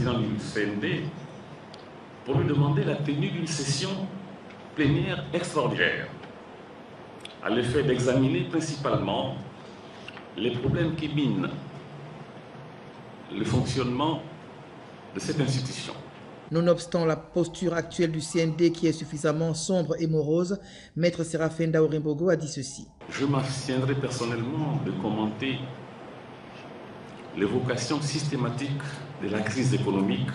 président du CND pour lui demander la tenue d'une session plénière extraordinaire à l'effet d'examiner principalement les problèmes qui minent le fonctionnement de cette institution. Nonobstant la posture actuelle du CND qui est suffisamment sombre et morose, Maître Séraphin Daourimbogo a dit ceci. Je m'abstiendrai personnellement de commenter l'évocation systématique de la crise économique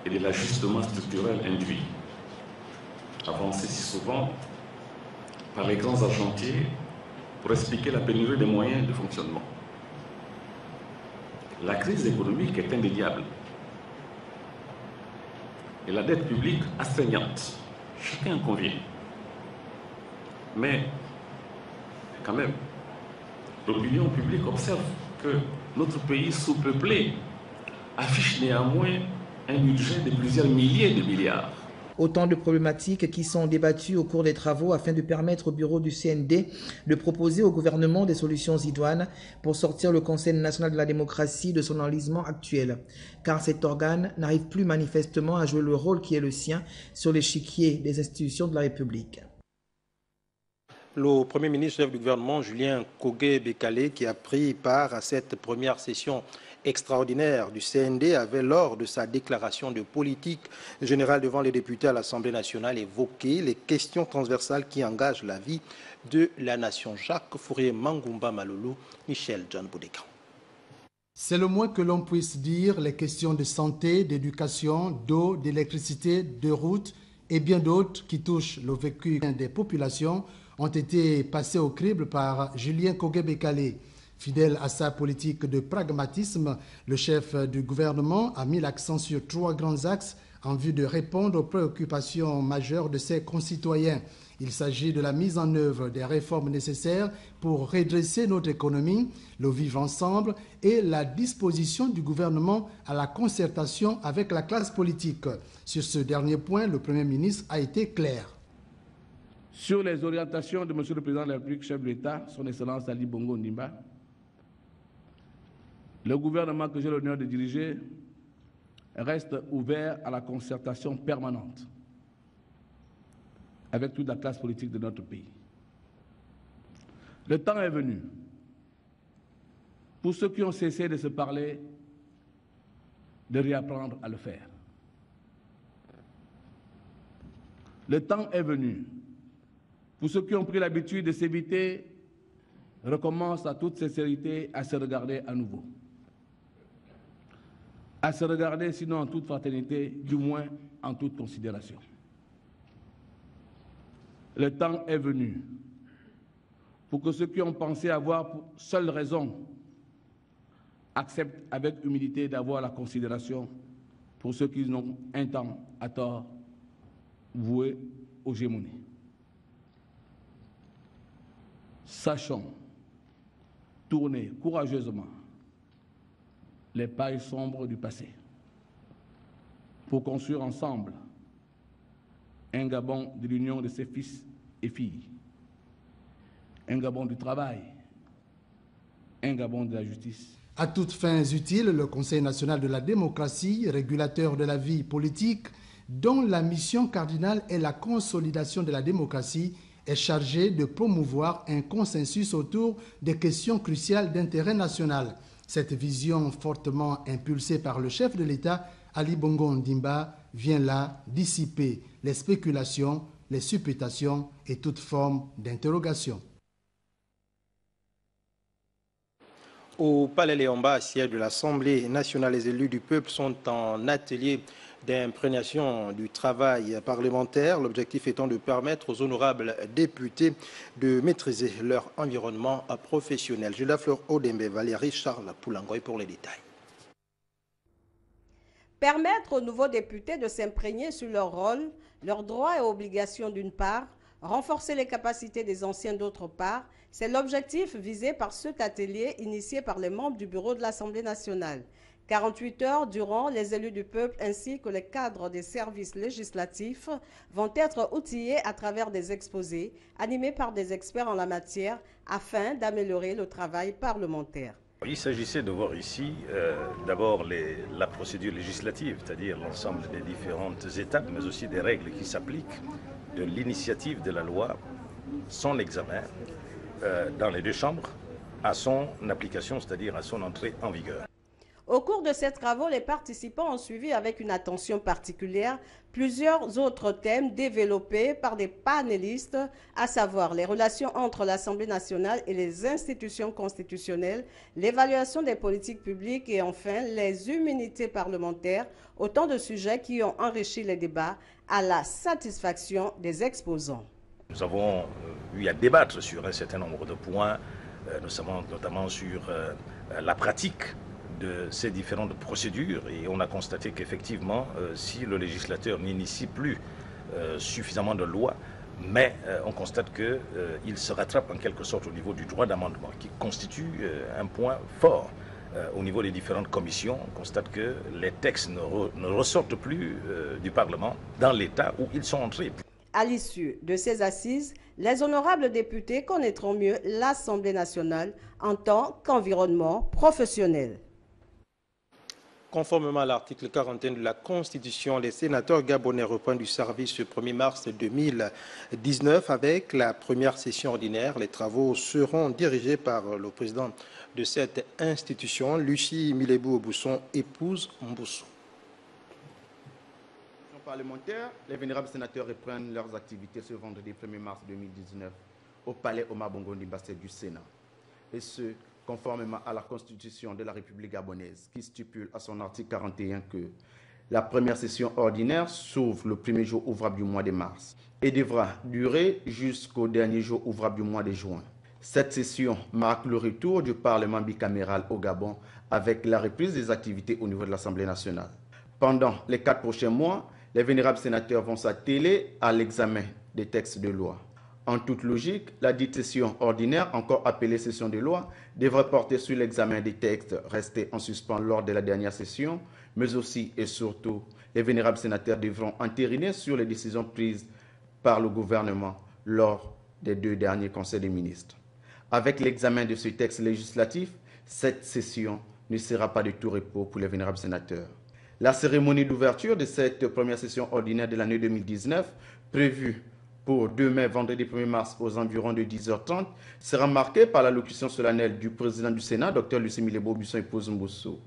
et de l'ajustement structurel induit, avancé si souvent par les grands argentiers pour expliquer la pénurie des moyens de fonctionnement. La crise économique est indéniable et la dette publique astreignante. Chacun en convient. Mais, quand même, l'opinion publique observe que notre pays sous-peuplé affiche néanmoins un budget de plusieurs milliers de milliards. Autant de problématiques qui sont débattues au cours des travaux afin de permettre au bureau du CND de proposer au gouvernement des solutions idoines pour sortir le Conseil national de la démocratie de son enlisement actuel, car cet organe n'arrive plus manifestement à jouer le rôle qui est le sien sur l'échiquier des institutions de la République. Le Premier ministre chef du gouvernement, Julien Kogué-Bekale, qui a pris part à cette première session extraordinaire du CND, avait lors de sa déclaration de politique générale devant les députés à l'Assemblée nationale évoqué les questions transversales qui engagent la vie de la nation. Jacques Fourier-Mangumba Malulu, Michel John Boudécan. C'est le moins que l'on puisse dire, les questions de santé, d'éducation, d'eau, d'électricité, de routes et bien d'autres qui touchent le vécu des populations ont été passées au crible par Julien Kogué-Bekale. Fidèle à sa politique de pragmatisme, le chef du gouvernement a mis l'accent sur 3 grands axes en vue de répondre aux préoccupations majeures de ses concitoyens. Il s'agit de la mise en œuvre des réformes nécessaires pour redresser notre économie, le vivre ensemble et la disposition du gouvernement à la concertation avec la classe politique. Sur ce dernier point, le Premier ministre a été clair. Sur les orientations de M. le Président de la République, chef de l'État, son Excellence Ali Bongo Ondimba, le gouvernement que j'ai l'honneur de diriger reste ouvert à la concertation permanente avec toute la classe politique de notre pays. Le temps est venu pour ceux qui ont cessé de se parler de réapprendre à le faire. Le temps est venu pour ceux qui ont pris l'habitude de s'éviter, recommencent à toute sincérité à se regarder à nouveau. À se regarder, sinon en toute fraternité, du moins en toute considération. Le temps est venu pour que ceux qui ont pensé avoir pour seule raison acceptent avec humilité d'avoir la considération pour ceux qui n'ont un temps, à tort, voué aux gémonies. Sachons tourner courageusement les pages sombres du passé pour construire ensemble un Gabon de l'union de ses fils et filles, un Gabon du travail, un Gabon de la justice. À toutes fins utiles, le Conseil national de la démocratie, régulateur de la vie politique, dont la mission cardinale est la consolidation de la démocratie, est chargé de promouvoir un consensus autour des questions cruciales d'intérêt national. Cette vision fortement impulsée par le chef de l'État, Ali Bongo Ondimba, vient là dissiper les spéculations, les supputations et toute forme d'interrogation. Au Palais Léomba, siège de l'Assemblée nationale, les élus du peuple sont en atelier d'imprégnation du travail parlementaire, l'objectif étant de permettre aux honorables députés de maîtriser leur environnement professionnel. Julia Fleur Odembe, Valérie Charles Poulangoy pour les détails. Permettre aux nouveaux députés de s'imprégner sur leur rôle, leurs droits et obligations d'une part, renforcer les capacités des anciens d'autre part, c'est l'objectif visé par cet atelier initié par les membres du bureau de l'Assemblée nationale. 48 heures durant, les élus du peuple ainsi que les cadres des services législatifs vont être outillés à travers des exposés animés par des experts en la matière afin d'améliorer le travail parlementaire. Il s'agissait de voir ici d'abord la procédure législative, c'est-à-dire l'ensemble des différentes étapes, mais aussi des règles qui s'appliquent, de l'initiative de la loi, son examen dans les deux chambres, à son application, c'est-à-dire à son entrée en vigueur. Au cours de ces travaux, les participants ont suivi avec une attention particulière plusieurs autres thèmes développés par des panélistes, à savoir les relations entre l'Assemblée nationale et les institutions constitutionnelles, l'évaluation des politiques publiques et enfin les immunités parlementaires, autant de sujets qui ont enrichi les débats à la satisfaction des exposants. Nous avons eu à débattre sur un certain nombre de points, notamment sur la pratique de ces différentes procédures, et on a constaté qu'effectivement, si le législateur n'initie plus suffisamment de lois, mais on constate qu'il se rattrape en quelque sorte au niveau du droit d'amendement, qui constitue un point fort. Au niveau des différentes commissions, on constate que les textes ne ressortent plus du Parlement dans l'état où ils sont entrés. À l'issue de ces assises, les honorables députés connaîtront mieux l'Assemblée nationale en tant qu'environnement professionnel. Conformément à l'article 41 de la Constitution, les sénateurs gabonais reprennent du service le 1er mars 2019 avec la première session ordinaire. Les travaux seront dirigés par le président de cette institution, Lucie Milebou Obousson, épouse Mboussou. Parlementaires, les vénérables sénateurs reprennent leurs activités ce vendredi 1er mars 2019 au palais Omar Bongo Ndimbassé du Sénat. Et ce, conformément à la Constitution de la République gabonaise, qui stipule à son article 41 que la première session ordinaire s'ouvre le premier jour ouvrable du mois de mars et devra durer jusqu'au dernier jour ouvrable du mois de juin. Cette session marque le retour du Parlement bicaméral au Gabon avec la reprise des activités au niveau de l'Assemblée nationale. Pendant les 4 prochains mois, les vénérables sénateurs vont s'atteler à l'examen des textes de loi. En toute logique, la dite session ordinaire, encore appelée session de loi, devrait porter sur l'examen des textes restés en suspens lors de la dernière session, mais aussi et surtout, les vénérables sénateurs devront entériner sur les décisions prises par le gouvernement lors des 2 derniers conseils des ministres. Avec l'examen de ce texte législatif, cette session ne sera pas de tout repos pour les vénérables sénateurs. La cérémonie d'ouverture de cette première session ordinaire de l'année 2019, prévue pour demain, vendredi 1er mars, aux environs de 10h30, sera marquée par l'allocution solennelle du président du Sénat, Dr Lucie Milebou Obousson, épouse Mboussou.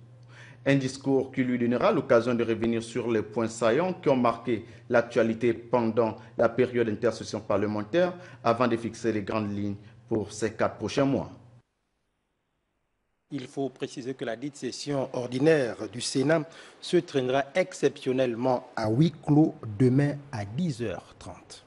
Un discours qui lui donnera l'occasion de revenir sur les points saillants qui ont marqué l'actualité pendant la période d'intersession parlementaire, avant de fixer les grandes lignes pour ces 4 prochains mois. Il faut préciser que la dite session ordinaire du Sénat se tiendra exceptionnellement à huis clos demain à 10h30.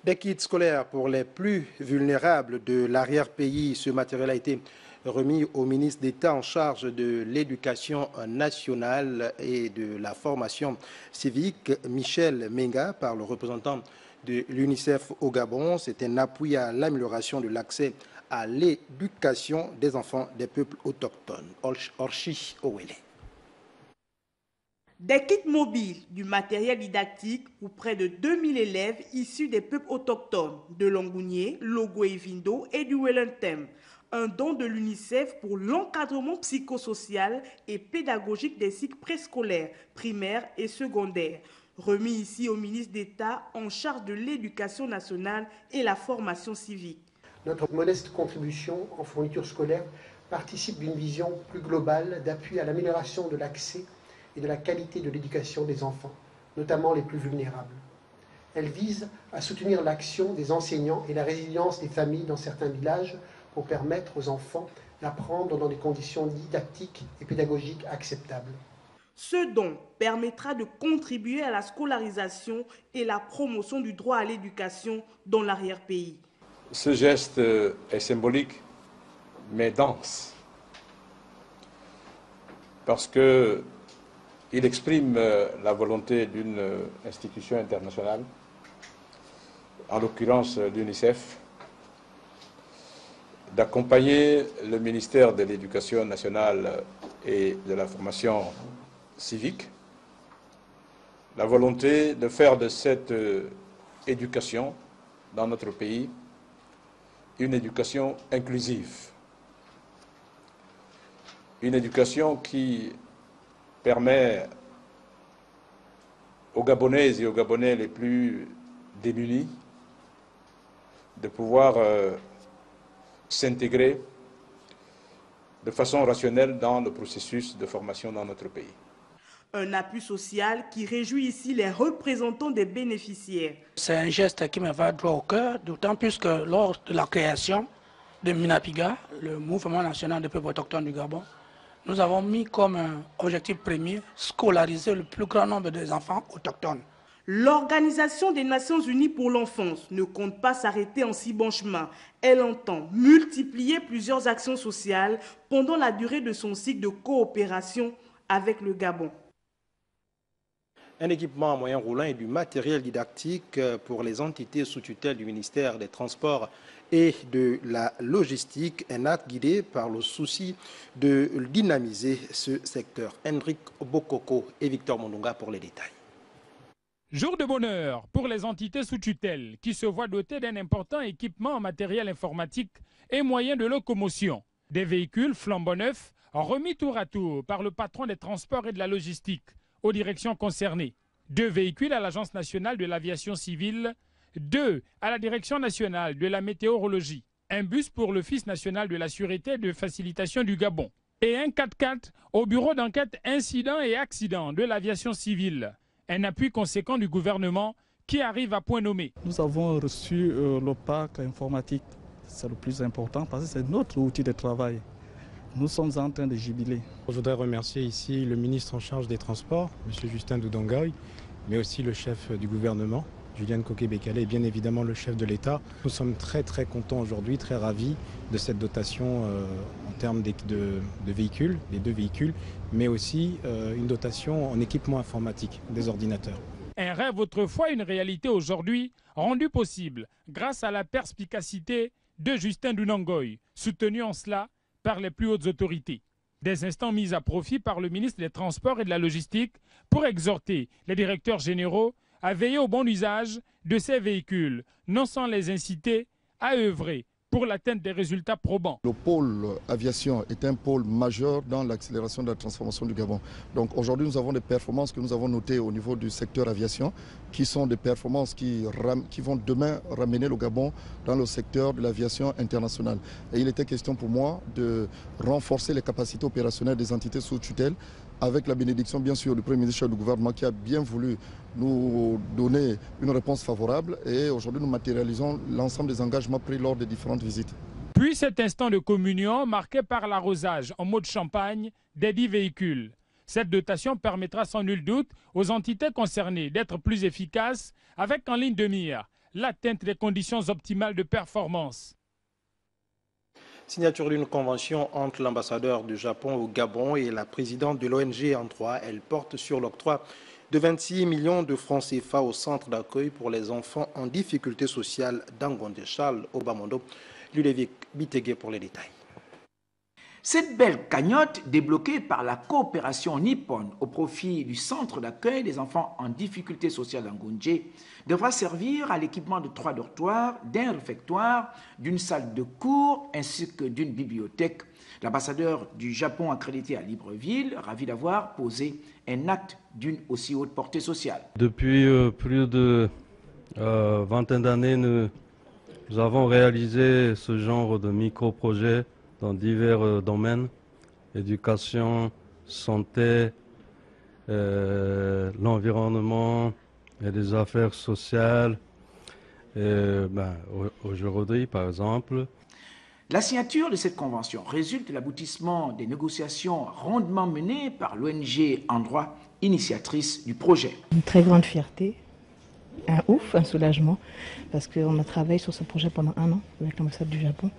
Des kits scolaires pour les plus vulnérables de l'arrière-pays. Ce matériel a été remis au ministre d'État en charge de l'éducation nationale et de la formation civique, Michel Menga, par le représentant de l'UNICEF au Gabon. C'est un appui à l'amélioration de l'accès à l'éducation des enfants des peuples autochtones. Orchi Owele. Des kits mobiles, du matériel didactique pour près de 2000 élèves issus des peuples autochtones de Longounié, Logo et Vindo et du Wellington. Un don de l'UNICEF pour l'encadrement psychosocial et pédagogique des cycles préscolaires, primaires et secondaires. Remis ici au ministre d'État en charge de l'éducation nationale et la formation civique. Notre modeste contribution en fourniture scolaire participe d'une vision plus globale d'appui à l'amélioration de l'accès et de la qualité de l'éducation des enfants, notamment les plus vulnérables. Elle vise à soutenir l'action des enseignants et la résilience des familles dans certains villages pour permettre aux enfants d'apprendre dans des conditions didactiques et pédagogiques acceptables. Ce don permettra de contribuer à la scolarisation et la promotion du droit à l'éducation dans l'arrière-pays. Ce geste est symbolique, mais dense, parce qu'il exprime la volonté d'une institution internationale, en l'occurrence l'UNICEF, d'accompagner le ministère de l'Éducation nationale et de la formation civique, la volonté de faire de cette éducation dans notre pays une éducation inclusive, une éducation qui permet aux Gabonaises et aux Gabonais les plus démunis de pouvoir s'intégrer de façon rationnelle dans le processus de formation dans notre pays. Un appui social qui réjouit ici les représentants des bénéficiaires. C'est un geste qui me va droit au cœur, d'autant plus que lors de la création de MINAPIGA, le Mouvement national des peuples autochtones du Gabon, nous avons mis comme objectif premier scolariser le plus grand nombre des enfants autochtones. L'Organisation des Nations Unies pour l'enfance ne compte pas s'arrêter en si bon chemin. Elle entend multiplier plusieurs actions sociales pendant la durée de son cycle de coopération avec le Gabon. Un équipement à moyen roulant et du matériel didactique pour les entités sous tutelle du ministère des Transports et de la Logistique, un acte guidé par le souci de dynamiser ce secteur. Hendrik Bokoko et Victor Mondonga pour les détails. Jour de bonheur pour les entités sous tutelle qui se voient dotées d'un important équipement en matériel informatique et moyens de locomotion. Des véhicules flambant neufs remis tour à tour par le patron des transports et de la logistique aux directions concernées. 2 véhicules à l'Agence nationale de l'aviation civile, 2 à la Direction nationale de la météorologie, un bus pour l'Office national de la sûreté et de facilitation du Gabon et un 4x4 au bureau d'enquête incidents et accidents de l'aviation civile. Un appui conséquent du gouvernement qui arrive à point nommé. Nous avons reçu le pack informatique. C'est le plus important parce que c'est notre outil de travail. Nous sommes en train de jubiler. Je voudrais remercier ici le ministre en charge des Transports, M. Justin Doudangoy, mais aussi le chef du gouvernement, Julien Koké-Bekele, et bien évidemment le chef de l'État. Nous sommes très contents aujourd'hui, très ravis de cette dotation en termes de véhicules, les 2 véhicules, mais aussi une dotation en équipement informatique, des ordinateurs. Un rêve autrefois, une réalité aujourd'hui, rendu possible grâce à la perspicacité de Justin Doudangoy, soutenu en cela par les plus hautes autorités. Des instants mis à profit par le ministre des Transports et de la Logistique pour exhorter les directeurs généraux à veiller au bon usage de ces véhicules, non sans les inciter à œuvrer pour l'atteinte des résultats probants. Le pôle aviation est un pôle majeur dans l'accélération de la transformation du Gabon. Donc aujourd'hui, nous avons des performances que nous avons notées au niveau du secteur aviation, qui sont des performances qui vont demain ramener le Gabon dans le secteur de l'aviation internationale. Et il était question pour moi de renforcer les capacités opérationnelles des entités sous tutelle, avec la bénédiction bien sûr du Premier ministre du gouvernement qui a bien voulu nous donner une réponse favorable, et aujourd'hui nous matérialisons l'ensemble des engagements pris lors des différentes visites. Puis cet instant de communion marqué par l'arrosage en mode champagne des 10 véhicules. Cette dotation permettra sans nul doute aux entités concernées d'être plus efficaces avec en ligne de mire l'atteinte des conditions optimales de performance. Signature d'une convention entre l'ambassadeur du Japon au Gabon et la présidente de l'ONG en droit. Elle porte sur l'octroi de 26 millions de francs CFA au centre d'accueil pour les enfants en difficulté sociale d'Angonde. Charles Obamondo, Ludovic Bitegué pour les détails. Cette belle cagnotte, débloquée par la coopération nippone au profit du centre d'accueil des enfants en difficulté sociale d'Angonje, devra servir à l'équipement de 3 dortoirs, d'un réfectoire, d'une salle de cours ainsi que d'une bibliothèque. L'ambassadeur du Japon accrédité à Libreville, ravi d'avoir posé un acte d'une aussi haute portée sociale. Depuis plus de vingtaine d'années, nous avons réalisé ce genre de micro-projets dans divers domaines, éducation, santé, l'environnement et les affaires sociales. Aujourd'hui, par exemple. La signature de cette convention résulte de l'aboutissement des négociations rondement menées par l'ONG en droit, initiatrice du projet. Une très grande fierté, un soulagement, parce qu'on a travaillé sur ce projet pendant 1 an avec l'ambassade du Japon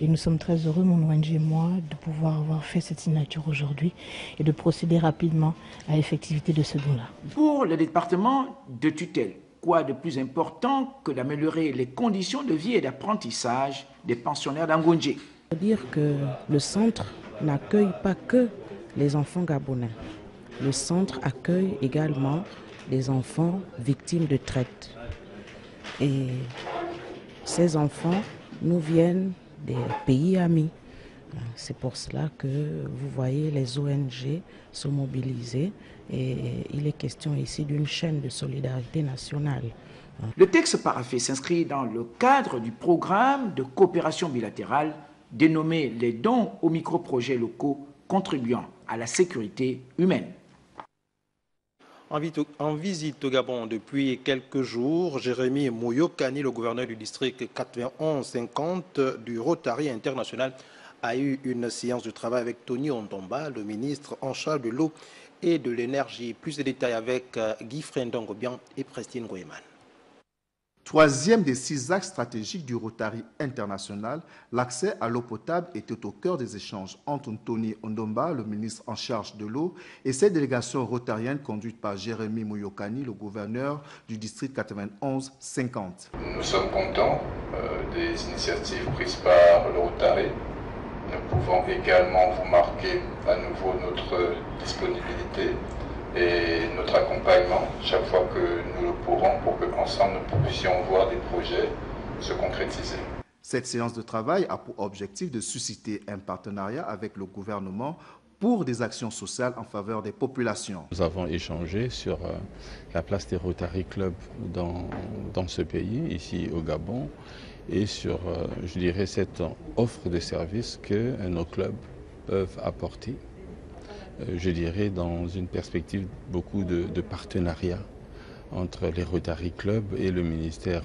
et nous sommes très heureux, mon ONG et moi, de pouvoir avoir fait cette signature aujourd'hui et de procéder rapidement à l'effectivité de ce don-là. Pour le département de tutelle, quoi de plus important que d'améliorer les conditions de vie et d'apprentissage des pensionnaires d'Angonje? Je veux dire que le centre n'accueille pas que les enfants gabonais. Le centre accueille également des enfants victimes de traite. Et ces enfants nous viennent des pays amis, C'est pour cela que vous voyez les ONG se mobiliser et il est question ici d'une chaîne de solidarité nationale. Le texte paraphé s'inscrit dans le cadre du programme de coopération bilatérale dénommé les dons aux micro-projets locaux contribuant à la sécurité humaine. En visite au Gabon depuis quelques jours, Jérémy Mouyokani, le gouverneur du district 91-50 du Rotary International, a eu une séance de travail avec Tony Ondomba, le ministre en charge de l'eau et de l'énergie. Plus de détails avec Guy Frendongobian et Prestine Goeman. Troisième des 6 axes stratégiques du Rotary International, l'accès à l'eau potable était au cœur des échanges entre Tony Ondomba, le ministre en charge de l'eau, et cette délégation rotarienne conduite par Jérémy Mouyokani, le gouverneur du district 91-50. Nous sommes contents des initiatives prises par le Rotary. Nous pouvons également vous marquer à nouveau notre disponibilité et notre accompagnement chaque fois que nous le pourrons pour que ensemble nous puissions voir des projets se concrétiser. Cette séance de travail a pour objectif de susciter un partenariat avec le gouvernement pour des actions sociales en faveur des populations. Nous avons échangé sur la place des Rotary Club dans ce pays, ici au Gabon, et sur, je dirais, cette offre de services que nos clubs peuvent apporter. Je dirais dans une perspective beaucoup de partenariat entre les Rotary Club et le ministère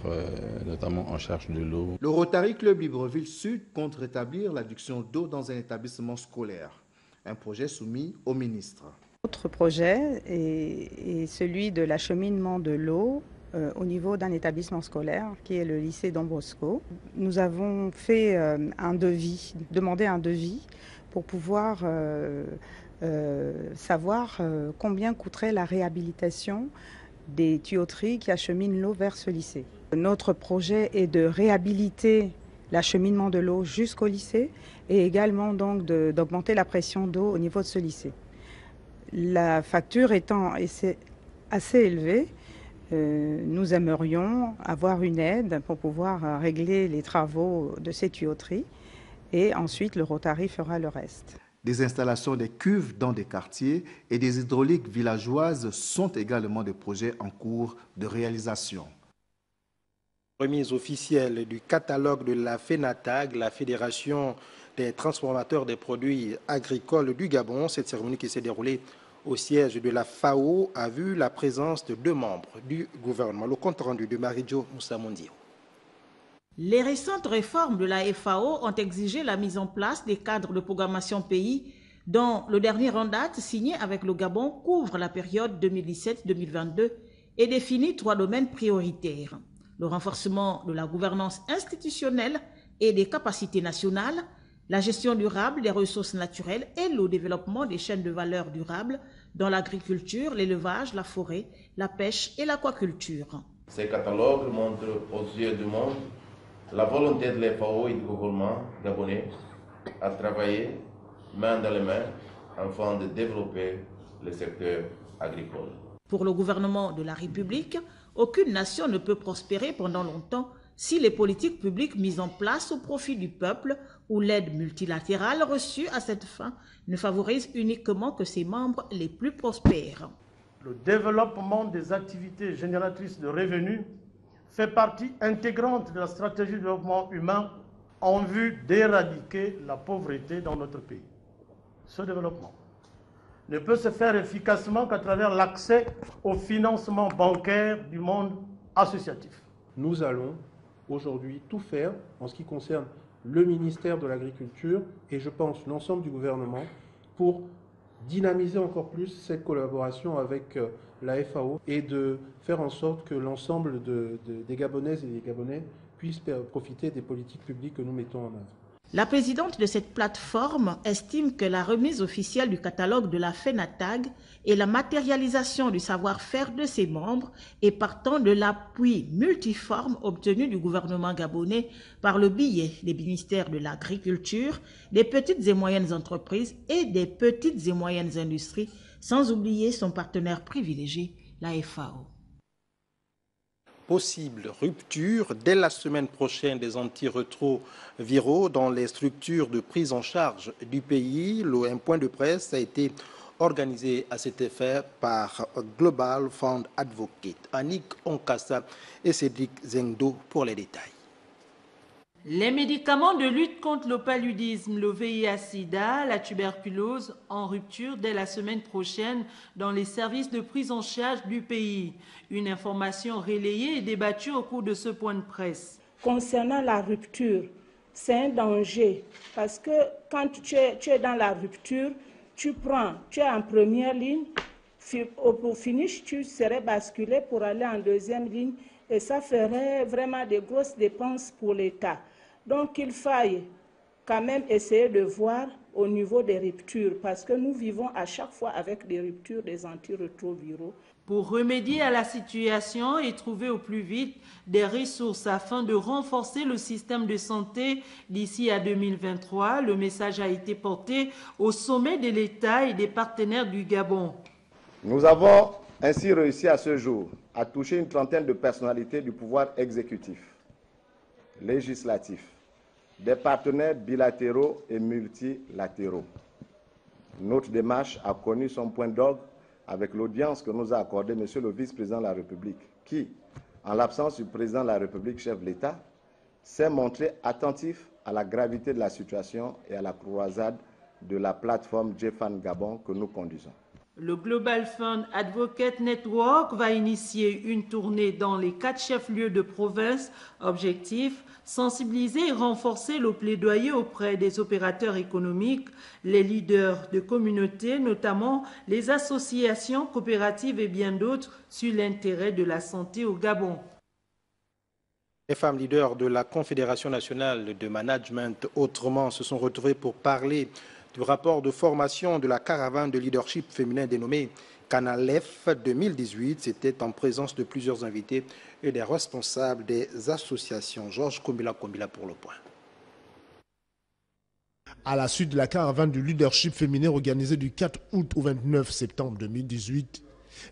notamment en charge de l'eau. Le Rotary Club Libreville Sud compte rétablir l'adduction d'eau dans un établissement scolaire, un projet soumis au ministre. Autre projet est celui de l'acheminement de l'eau au niveau d'un établissement scolaire qui est le lycée Don Bosco. Nous avons fait demandé un devis pour pouvoir savoir combien coûterait la réhabilitation des tuyauteries qui acheminent l'eau vers ce lycée. Notre projet est de réhabiliter l'acheminement de l'eau jusqu'au lycée et également donc d'augmenter la pression d'eau au niveau de ce lycée. La facture étant assez élevée, nous aimerions avoir une aide pour pouvoir régler les travaux de ces tuyauteries et ensuite le Rotary fera le reste. Des installations des cuves dans des quartiers et des hydrauliques villageoises sont également des projets en cours de réalisation. Remise officielle du catalogue de la FENATAG, la Fédération des transformateurs des produits agricoles du Gabon. Cette cérémonie qui s'est déroulée au siège de la FAO a vu la présence de 2 membres du gouvernement. Le compte rendu de Marie-Jo Moussamondio. Les récentes réformes de la FAO ont exigé la mise en place des cadres de programmation pays dont le dernier en date signé avec le Gabon couvre la période 2017-2022 et définit 3 domaines prioritaires. Le renforcement de la gouvernance institutionnelle et des capacités nationales, la gestion durable des ressources naturelles et le développement des chaînes de valeur durables dans l'agriculture, l'élevage, la forêt, la pêche et l'aquaculture. Ces catalogues montrent aux yeux du monde la volonté de l'FAO et du gouvernement gabonais à travailler main dans les mains afin de développer le secteur agricole. Pour le gouvernement de la République, aucune nation ne peut prospérer pendant longtemps si les politiques publiques mises en place au profit du peuple ou l'aide multilatérale reçue à cette fin ne favorisent uniquement que ses membres les plus prospères. Le développement des activités génératrices de revenus fait partie intégrante de la stratégie de développement humain en vue d'éradiquer la pauvreté dans notre pays. Ce développement ne peut se faire efficacement qu'à travers l'accès au financement bancaire du monde associatif. Nous allons aujourd'hui tout faire en ce qui concerne le ministère de l'Agriculture et je pense l'ensemble du gouvernement pour dynamiser encore plus cette collaboration avec la FAO et de faire en sorte que l'ensemble des Gabonaises et des Gabonais puissent profiter des politiques publiques que nous mettons en œuvre. La présidente de cette plateforme estime que la remise officielle du catalogue de la FENATAG est la matérialisation du savoir-faire de ses membres et partant de l'appui multiforme obtenu du gouvernement gabonais par le biais des ministères de l'Agriculture, des petites et moyennes entreprises et des petites et moyennes industries, sans oublier son partenaire privilégié, la FAO. possible rupture dès la semaine prochaine des antirétroviraux dans les structures de prise en charge du pays. Un point de presse a été organisé à cet effet par Global Fund Advocate. Annick Onkassa et Cédric Zengdo pour les détails. Les médicaments de lutte contre le paludisme, le VIH-Sida, la tuberculose en rupture dès la semaine prochaine dans les services de prise en charge du pays. Une information relayée et débattue au cours de ce point de presse. Concernant la rupture, c'est un danger parce que quand tu es dans la rupture, tu es en première ligne, au finish, tu serais basculé pour aller en deuxième ligne et ça ferait vraiment des grosses dépenses pour l'État. Donc, il faille quand même essayer de voir au niveau des ruptures, parce que nous vivons à chaque fois avec des ruptures des antirétroviraux. Pour remédier à la situation et trouver au plus vite des ressources afin de renforcer le système de santé d'ici à 2023, le message a été porté au sommet de l'État et des partenaires du Gabon. Nous avons ainsi réussi à ce jour à toucher une trentaine de personnalités du pouvoir exécutif, législatif, des partenaires bilatéraux et multilatéraux. Notre démarche a connu son point d'orgue avec l'audience que nous a accordée M. le vice-président de la République, qui, en l'absence du président de la République, chef de l'État, s'est montré attentif à la gravité de la situation et à la croisade de la plateforme GFAN Gabon que nous conduisons. Le Global Fund Advocate Network va initier une tournée dans les 4 chefs-lieux de province. Objectif, sensibiliser et renforcer le plaidoyer auprès des opérateurs économiques, les leaders de communautés, notamment les associations coopératives et bien d'autres, sur l'intérêt de la santé au Gabon. Les femmes leaders de la Confédération nationale de management, autrement, se sont retrouvées pour parler du rapport de formation de la caravane de leadership féminin dénommée Canalef 2018. C'était en présence de plusieurs invités et des responsables des associations. Georges Kombila pour le point. À la suite de la caravane du leadership féminin organisée du 4 août au 29 septembre 2018,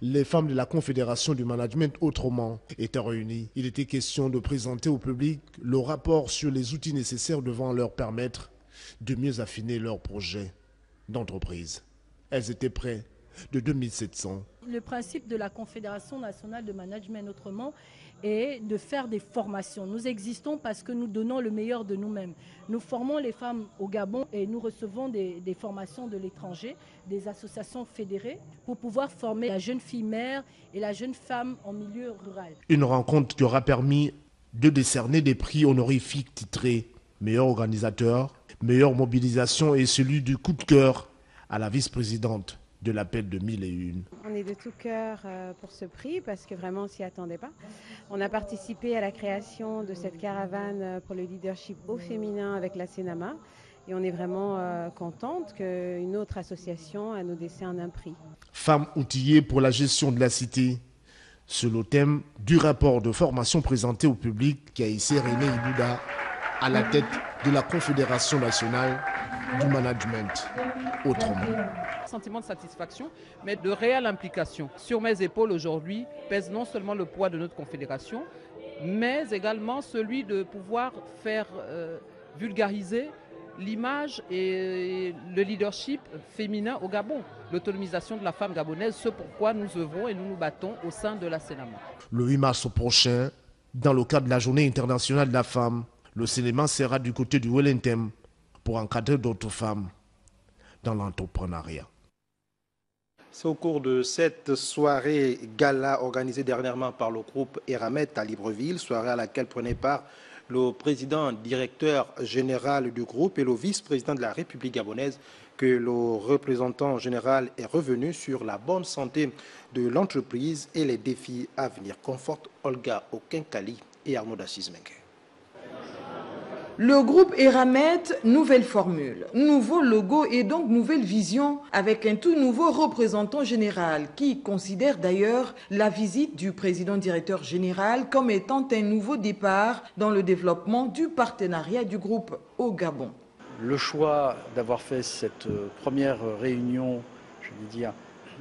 les femmes de la Confédération du management autrement étaient réunies. Il était question de présenter au public le rapport sur les outils nécessaires devant leur permettre de mieux affiner leurs projets d'entreprise. Elles étaient près de 2700. Le principe de la Confédération nationale de management autrement est de faire des formations. Nous existons parce que nous donnons le meilleur de nous-mêmes. Nous formons les femmes au Gabon et nous recevons des formations de l'étranger, des associations fédérées, pour pouvoir former la jeune fille mère et la jeune femme en milieu rural. Une rencontre qui aura permis de décerner des prix honorifiques titrés meilleur organisateur, meilleure mobilisation et celui du coup de cœur à la vice-présidente de l'appel de 1001. On est de tout cœur pour ce prix parce que vraiment on ne s'y attendait pas. On a participé à la création de cette caravane pour le leadership au féminin avec la CENAMA et on est vraiment contente qu'une autre association nous décerne un prix. Femmes outillées pour la gestion de la cité, sur le thème du rapport de formation présenté au public qui a ici René Ibouda à la tête de la Confédération nationale du management autrement. Sentiment de satisfaction, mais de réelle implication. Sur mes épaules aujourd'hui pèse non seulement le poids de notre confédération, mais également celui de pouvoir faire vulgariser l'image et le leadership féminin au Gabon, l'autonomisation de la femme gabonaise, ce pourquoi nous œuvrons et nous nous battons au sein de la CENAMA. Le 8 mars prochain, dans le cadre de la Journée internationale de la femme, le cinéma sera du côté du Wellington pour encadrer d'autres femmes dans l'entrepreneuriat. C'est au cours de cette soirée gala organisée dernièrement par le groupe Eramet à Libreville, soirée à laquelle prenait part le président directeur général du groupe et le vice-président de la République gabonaise, que le représentant général est revenu sur la bonne santé de l'entreprise et les défis à venir, conforte Olga Okenkali et Arnaud Dassismenke. Le groupe Eramet, nouvelle formule, nouveau logo et donc nouvelle vision avec un tout nouveau représentant général qui considère d'ailleurs la visite du président directeur général comme étant un nouveau départ dans le développement du partenariat du groupe au Gabon. Le choix d'avoir fait cette première réunion, je veux dire,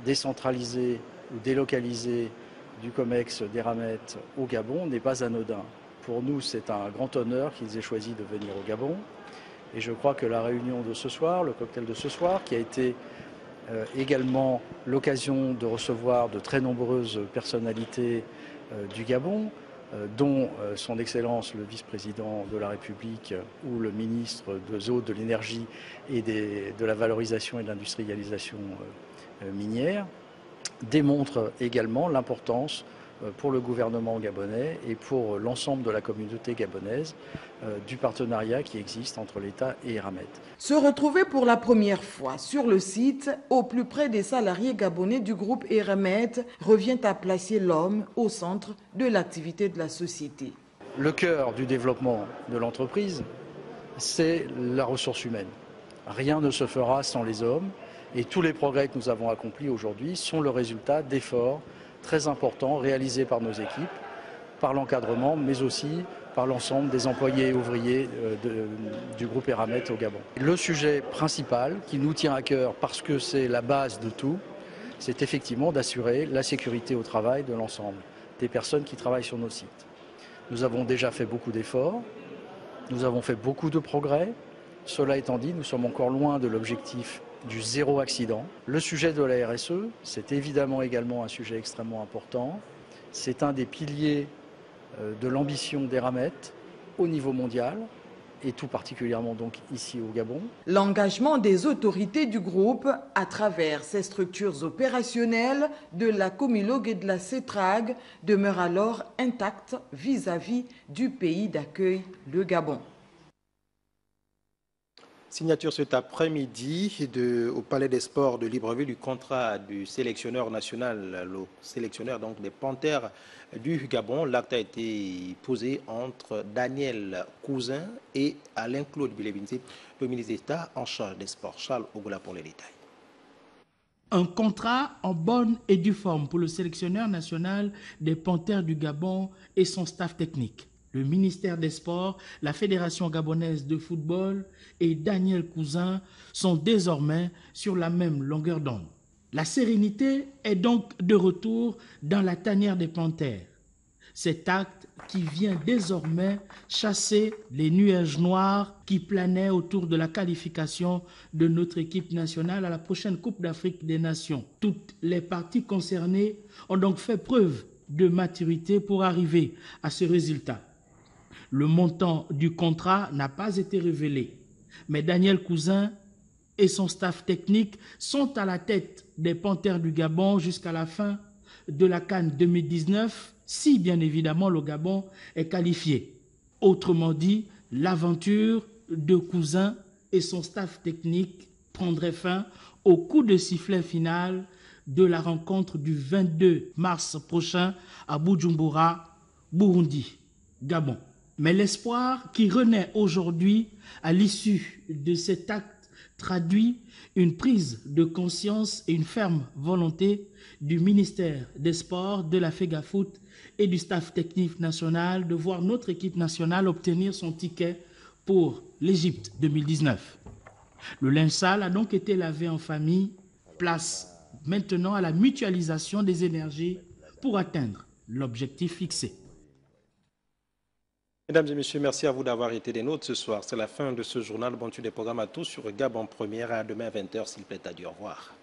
décentralisée ou délocalisée du COMEX d'Eramet au Gabon n'est pas anodin. Pour nous, c'est un grand honneur qu'ils aient choisi de venir au Gabon. Et je crois que la réunion de ce soir, le cocktail de ce soir, qui a été également l'occasion de recevoir de très nombreuses personnalités du Gabon, dont son Excellence le vice-président de la République ou le ministre de l'énergie et de la valorisation et de l'industrialisation minière, démontre également l'importance pour le gouvernement gabonais et pour l'ensemble de la communauté gabonaise du partenariat qui existe entre l'État et Eramet. Se retrouver pour la première fois sur le site, au plus près des salariés gabonais du groupe Eramet, revient à placer l'homme au centre de l'activité de la société. Le cœur du développement de l'entreprise, c'est la ressource humaine. Rien ne se fera sans les hommes et tous les progrès que nous avons accomplis aujourd'hui sont le résultat d'efforts très importants réalisés par nos équipes, par l'encadrement, mais aussi par l'ensemble des employés et ouvriers du groupe Eramet au Gabon. Le sujet principal qui nous tient à cœur, parce que c'est la base de tout, c'est effectivement d'assurer la sécurité au travail de l'ensemble des personnes qui travaillent sur nos sites. Nous avons déjà fait beaucoup d'efforts, nous avons fait beaucoup de progrès. Cela étant dit, nous sommes encore loin de l'objectif du zéro accident. Le sujet de la RSE, c'est évidemment également un sujet extrêmement important. C'est un des piliers de l'ambition d'Eramet au niveau mondial et tout particulièrement donc ici au Gabon. L'engagement des autorités du groupe à travers ses structures opérationnelles de la Comilog et de la CETRAG demeure alors intact vis-à-vis du pays d'accueil, le Gabon. Signature cet après-midi au Palais des Sports de Libreville du contrat du sélectionneur national, le sélectionneur donc des Panthères du Gabon. L'acte a été posé entre Daniel Cousin et Alain-Claude Bilebinze, le ministre d'État en charge des sports. Charles Ogola pour les détails. Un contrat en bonne et due forme pour le sélectionneur national des Panthères du Gabon et son staff technique. Le ministère des Sports, la Fédération gabonaise de football et Daniel Cousin sont désormais sur la même longueur d'onde. La sérénité est donc de retour dans la tanière des Panthères. Cet acte qui vient désormais chasser les nuages noirs qui planaient autour de la qualification de notre équipe nationale à la prochaine Coupe d'Afrique des Nations. Toutes les parties concernées ont donc fait preuve de maturité pour arriver à ce résultat. Le montant du contrat n'a pas été révélé, mais Daniel Cousin et son staff technique sont à la tête des Panthères du Gabon jusqu'à la fin de la CAN 2019, si bien évidemment le Gabon est qualifié. Autrement dit, l'aventure de Cousin et son staff technique prendrait fin au coup de sifflet final de la rencontre du 22 mars prochain à Bujumbura, Burundi, Gabon. Mais l'espoir qui renaît aujourd'hui à l'issue de cet acte traduit une prise de conscience et une ferme volonté du ministère des Sports, de la FEGAFOOT et du staff technique national de voir notre équipe nationale obtenir son ticket pour l'Égypte 2019. Le linge sale a donc été lavé en famille, place maintenant à la mutualisation des énergies pour atteindre l'objectif fixé. Mesdames et messieurs, merci à vous d'avoir été des nôtres ce soir. C'est la fin de ce journal. Bonne suite des programmes à tous sur Gabon Première. À demain à 20h, s'il plaît. Adieu. Au revoir.